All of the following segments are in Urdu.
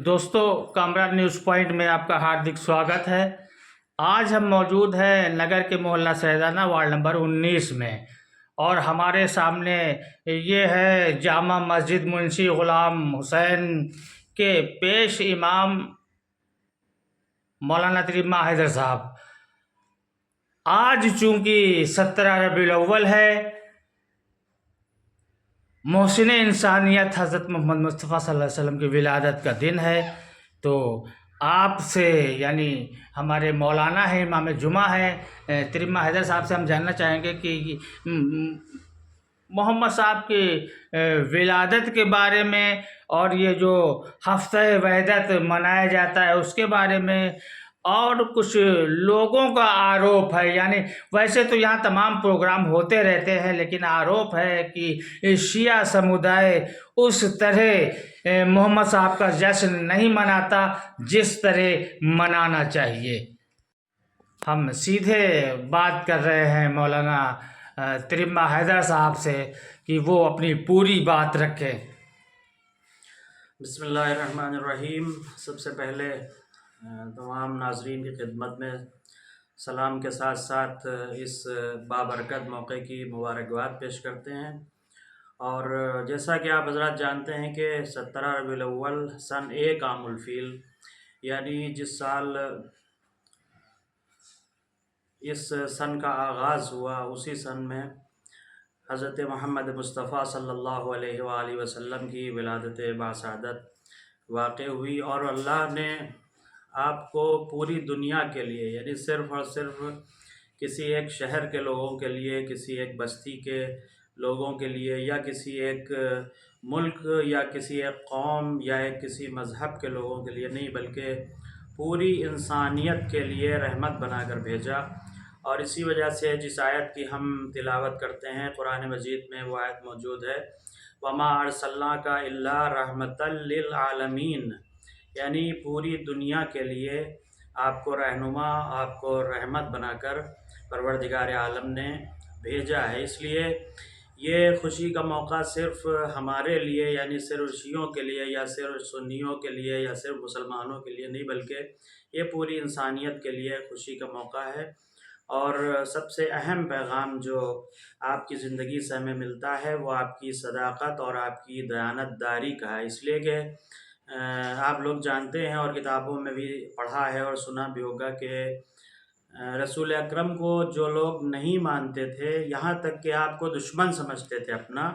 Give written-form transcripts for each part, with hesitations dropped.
دوستو کامران نیوز پوائنٹ میں آپ کا ہاردک سواگت ہے۔ آج ہم موجود ہیں نگر کے محلہ سیدانہ وارڈ نمبر 19 میں، اور ہمارے سامنے یہ ہے جامع مسجد منشی غلام حسین کے پیش امام مولانا تریم حیدر صاحب۔ آج چونکہ 17 ربیع الاول ہے، محسن انسانیت حضرت محمد مصطفیٰ صلی اللہ علیہ وسلم کی ولادت کا دن ہے، تو آپ سے یعنی ہمارے مولانا ہیں، امام جمعہ ہیں تریم حیدر صاحب سے ہم جاننا چاہیں گے کہ محمد صاحب کی ولادت کے بارے میں اور یہ جو ہفتہ وحدت منایا جاتا ہے اس کے بارے میں، اور کچھ لوگوں کا آروپ ہے، یعنی ویسے تو یہاں تمام پروگرام ہوتے رہتے ہیں، لیکن آروپ ہے کہ شیعہ سمودائے اس طرح محمد صاحب کا جشن نہیں مناتا جس طرح منانا چاہیے۔ ہم سیدھے بات کر رہے ہیں مولانا تریم حیدر صاحب سے کہ وہ اپنی پوری بات رکھیں۔ بسم اللہ الرحمن الرحیم۔ سب سے پہلے تمام ناظرین کی خدمت میں سلام کے ساتھ ساتھ اس بابرکت موقع کی مبارکباد پیش کرتے ہیں، اور جیسا کہ آپ حضرات جانتے ہیں کہ 17 ربیع الاول سن 1 عام الفیل، یعنی جس سال اس سن کا آغاز ہوا اسی سن میں حضرت محمد مصطفیٰ صلی اللہ علیہ وآلہ وسلم کی ولادت باسعادت واقع ہوئی، اور اللہ نے آپ کو پوری دنیا کے لیے، یعنی صرف اور صرف کسی ایک شہر کے لوگوں کے لیے، کسی ایک بستی کے لوگوں کے لیے، یا کسی ایک ملک یا کسی ایک قوم یا کسی مذہب کے لوگوں کے لیے نہیں، بلکہ پوری انسانیت کے لیے رحمت بنا کر بھیجا۔ اور اسی وجہ سے جس آیت کی ہم تلاوت کرتے ہیں قرآن مجید میں وہ آیت موجود ہے، وَمَا أَرْسَلْنَاكَ إِلَّا رَحْمَةً لِّلْعَالَمِينَ، یعنی پوری دنیا کے لیے آپ کو رہنما، آپ کو رحمت بنا کر پروردگار عالم نے بھیجا ہے۔ اس لیے یہ خوشی کا موقع صرف ہمارے لیے، یعنی صرف شیعوں کے لیے یا صرف سنیوں کے لیے یا صرف مسلمانوں کے لیے نہیں، بلکہ یہ پوری انسانیت کے لیے خوشی کا موقع ہے۔ اور سب سے اہم پیغام جو آپ کی زندگی سے ہمیں ملتا ہے وہ آپ کی صداقت اور آپ کی دیانت داری کا ہے، اس لیے کہ آپ لوگ جانتے ہیں اور کتابوں میں بھی پڑھا ہے اور سنا بھی ہوگا کہ رسول اکرم کو جو لوگ نہیں مانتے تھے، یہاں تک کہ آپ کو دشمن سمجھتے تھے اپنا،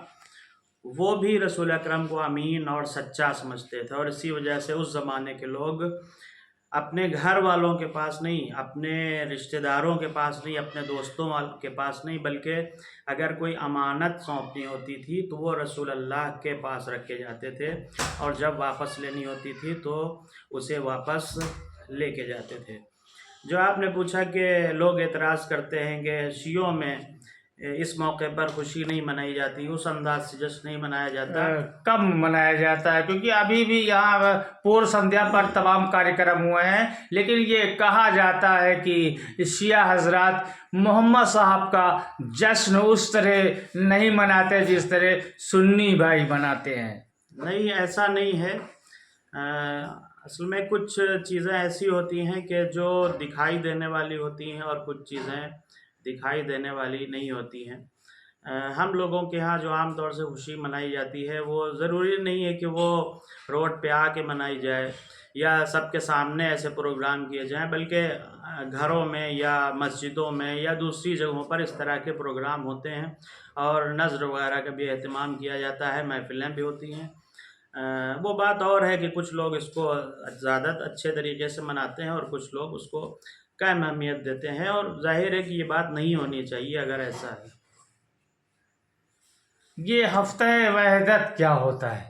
وہ بھی رسول اکرم کو امین اور سچا سمجھتے تھے، اور اسی وجہ سے اس زمانے کے لوگ اپنے گھر والوں کے پاس نہیں، اپنے رشتہ داروں کے پاس نہیں، اپنے دوستوں کے پاس نہیں، بلکہ اگر کوئی امانت سونپنی ہوتی تھی تو وہ رسول اللہ کے پاس رکھے جاتے تھے، اور جب واپس لینی ہوتی تھی تو اسے واپس لے کے جاتے تھے۔ جو آپ نے پوچھا کہ لوگ اعتراض کرتے ہیں کہ شیعوں میں اس موقع پر خوشی نہیں منائی جاتی، اس انداز سے جشن نہیں منایا جاتا، کب منایا جاتا ہے؟ کیونکہ ابھی بھی یہاں پور سندھیا پر تمام کاریہ ہوئے ہیں، لیکن یہ کہا جاتا ہے کہ شیعہ حضرات محمد صاحب کا جشن اس طرح نہیں مناتے جس طرح سنی بھائی مناتے ہیں۔ نہیں، ایسا نہیں ہے۔ اصل میں کچھ چیزیں ایسی ہوتی ہیں کہ جو دکھائی دینے والی ہوتی ہیں، اور کچھ چیزیں دکھائی دینے والی نہیں ہوتی ہیں۔ ہم لوگوں کے ہاں جو عام طور سے خوشی منائی جاتی ہے وہ ضروری نہیں ہے کہ وہ روڈ پہ آ کے منائی جائے یا سب کے سامنے ایسے پروگرام کیے جائیں، بلکہ گھروں میں یا مسجدوں میں یا دوسری جگہوں پر اس طرح کے پروگرام ہوتے ہیں، اور نذر وغیرہ کا بھی اہتمام کیا جاتا ہے، محفلیں بھی ہوتی ہیں۔ وہ بات اور ہے کہ کچھ لوگ اس کو زیادہ اچھے طریقے سے مناتے ہیں اور کچھ لوگ اس کو کم اہمیت دیتے ہیں، اور ظاہر ہے کہ یہ بات نہیں ہونی چاہیے اگر ایسا ہے۔ یہ ہفتہ وحدت کیا ہوتا ہے؟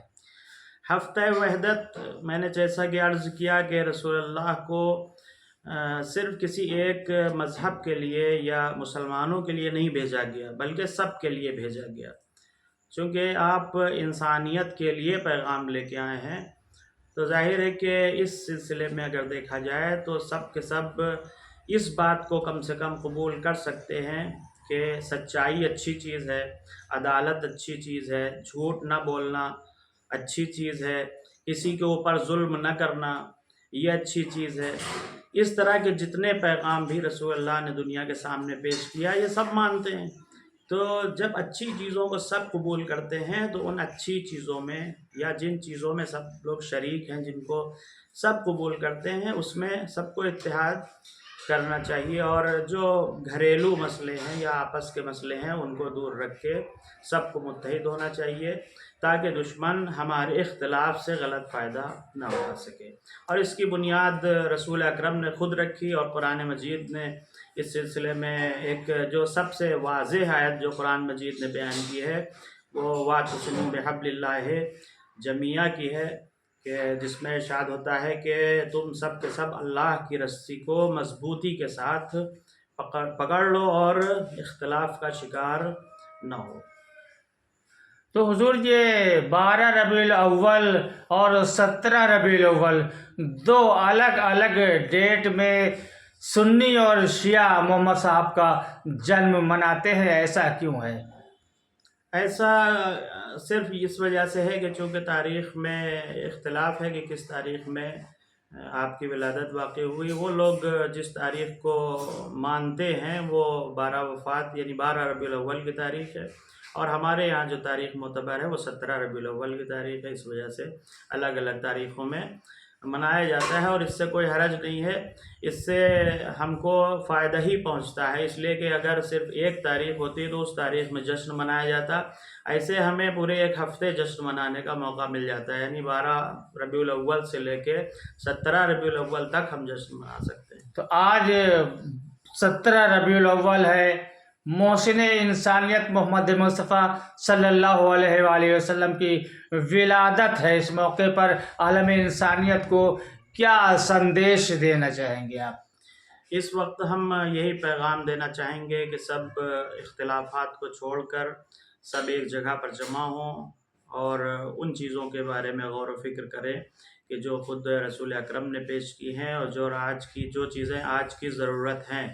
ہفتہ وحدت میں نے جیسا کہ عرض کیا کہ رسول اللہ کو صرف کسی ایک مذہب کے لیے یا مسلمانوں کے لیے نہیں بھیجا گیا بلکہ سب کے لیے بھیجا گیا، چونکہ آپ انسانیت کے لیے پیغام لے کے آئے ہیں، تو ظاہر ہے کہ اس سلسلے میں اگر دیکھا جائے تو سب کے سب اس بات کو کم سے کم قبول کر سکتے ہیں کہ سچائی اچھی چیز ہے، عدالت اچھی چیز ہے، جھوٹ نہ بولنا اچھی چیز ہے، کسی کے اوپر ظلم نہ کرنا یہ اچھی چیز ہے۔ اس طرح کے جتنے پیغام بھی رسول اللہ نے دنیا کے سامنے پیش کیا یہ سب مانتے ہیں، تو جب اچھی چیزوں کو سب قبول کرتے ہیں تو ان اچھی چیزوں میں یا جن چیزوں میں سب لوگ شریک ہیں جن کو سب قبول کرتے ہیں اس میں سب کو اتحاد کرنا چاہیے، اور جو گھریلو مسئلے ہیں یا آپس کے مسئلے ہیں ان کو دور رکھ کے سب کو متحد ہونا چاہیے تاکہ دشمن ہمارے اختلاف سے غلط فائدہ نہ اٹھا سکے۔ اور اس کی بنیاد رسول اکرم نے خود رکھی، اور قرآن مجید نے اس سلسلے میں ایک جو سب سے واضح آیت جو قرآن مجید نے بیان کی ہے وہ وَاعْتَصِمُوا بِحَبْلِ اللَّهِ جمیعہ کی ہے، کہ جس میں ارشاد ہوتا ہے کہ تم سب کے سب اللہ کی رسی کو مضبوطی کے ساتھ پکڑ لو اور اختلاف کا شکار نہ ہو۔ تو حضور یہ 12 ربیع الاول اور 17 ربیع الاول دو الگ الگ ڈیٹ میں سنی اور شیعہ محمد صاحب کا جنم مناتے ہیں، ایسا کیوں ہے؟ ایسا صرف اس وجہ سے ہے کہ چونکہ تاریخ میں اختلاف ہے کہ کس تاریخ میں آپ کی ولادت واقع ہوئی۔ وہ لوگ جس تاریخ کو مانتے ہیں وہ 12 وفات یعنی 12 ربیع الاول کی تاریخ ہے، اور ہمارے یہاں جو تاریخ معتبر ہے وہ 17 ربیع الاول کی تاریخ ہے۔ اس وجہ سے الگ الگ تاریخوں میں منایا جاتا ہے، اور اس سے کوئی حرج نہیں ہے، اس سے ہم کو فائدہ ہی پہنچتا ہے، اس لیے کہ اگر صرف ایک تاریخ ہوتی تو اس تاریخ میں جشن منایا جاتا، ایسے ہمیں پورے ایک ہفتے جشن منانے کا موقع مل جاتا ہے، یعنی 12 ربیع الاول سے لے کے 17 ربیع الاول تک ہم جشن منا سکتے ہیں۔ تو آج 17 ربیع الاول ہے، محسن انسانیت محمد مصطفیٰ صلی اللہ علیہ وآلہ وسلم کی ولادت ہے۔ اس موقع پر عالم انسانیت کو کیا سندیش دینا چاہیں گے آپ؟ اس وقت ہم یہی پیغام دینا چاہیں گے کہ سب اختلافات کو چھوڑ کر سب ایک جگہ پر جمع ہوں اور ان چیزوں کے بارے میں غور و فکر کریں کہ جو خود رسول اکرم نے پیش کی ہیں، اور جو چیزیں آج کی ضرورت ہیں،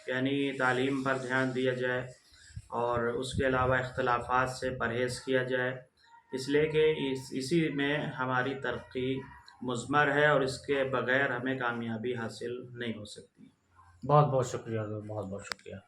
یعنی تعلیم پر دھیان دیا جائے اور اس کے علاوہ اختلافات سے پرہیز کیا جائے، اس لیے کہ اسی میں ہماری ترقی مضمر ہے اور اس کے بغیر ہمیں کامیابی حاصل نہیں ہو سکتی۔ بہت بہت شکریہ حضور، بہت بہت شکریہ۔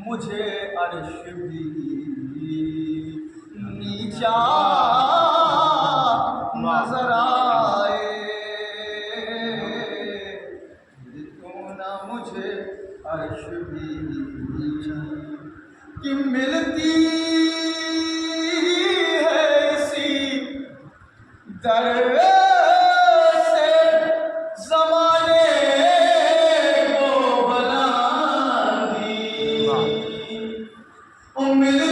مجھے عرش بھی نیچا نظر آئے، کیوں نہ مجھے عرش بھی کہ ملتی ہے اسی در سے زمانے کو بلندی، ملتی